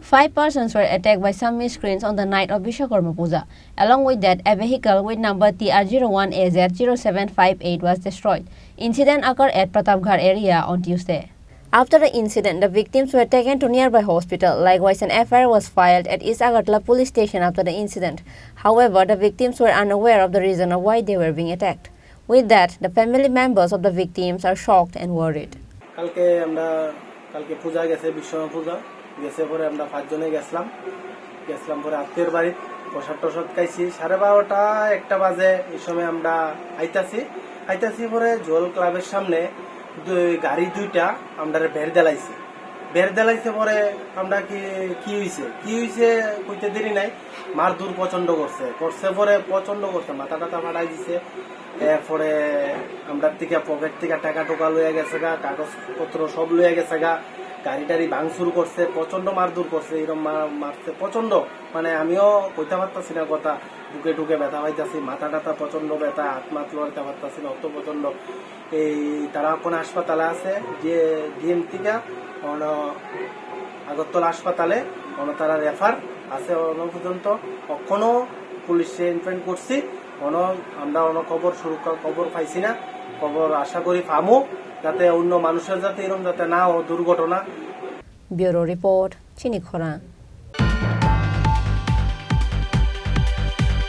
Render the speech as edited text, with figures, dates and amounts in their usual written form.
5 persons were attacked by some miscreants on the night of Bishwakarma Puja. Along with that, a vehicle with number TR01AZ0758 was destroyed. Incident occurred at Pratapgarh area on Tuesday. After the incident, the victims were taken to nearby hospital. Likewise, an FIR was filed at East Agartala police station after the incident. However, the victims were unaware of the reason of why they were being attacked. With that, the family members of the victims are shocked and worried. কালকে পূজা গেছে, বিশ্বকর্মা পূজা গেছে, পরে আমরা 5 জনে গেছিলাম পরে আত্মীয়র বাড়ি প্রসাদ টসাদ খাইছি। 12:30 1টা বাজে এই সময় আমরা আইতাছি পরে জল ক্লাবের সামনে গাড়ি দুইটা আমরা বের দেলাইছে পরে আমরা কি হইছে কইতে দেরি নাই, মারধর প্রচন্ড করছে পরে প্রচন্ড করছে, মাথা টাথা ফাটাই দিছে। এরপরে আমরা থেকে পকেট থেকে টাকা টোকা লইয়া গেছে গা, কাগজপত্র সব লইয়া গেছে গা, গাড়ি টাড়ি ভাঙচুর করছে, প্রচন্ড মারধর করছে, এরকম মারছে প্রচন্ড, মানে আমিও কইতে পারতাছি না কথা, বুকে টুকে ব্যথা পাইতাছি, মাথা টাথা প্রচন্ড ব্যথা, হাত মাত লড়তে পারতাছি না, অত প্রচন্ড। এই তারা কোন হাসপাতালে আছে, যে ডিএম থেকে আগরতলা হাসপাতালে তারা রেফার আছে পর্যন্ত। কখনো পুলিশে ইনফর্ম করছি, আমরা খবর পাইছি না, খবর আশা করি পামো, যাতে অন্য মানুষের যাতে এরকম যাতে না দুর্ঘটনা। ব্যুরো রিপোর্ট, চিনি খোরাং।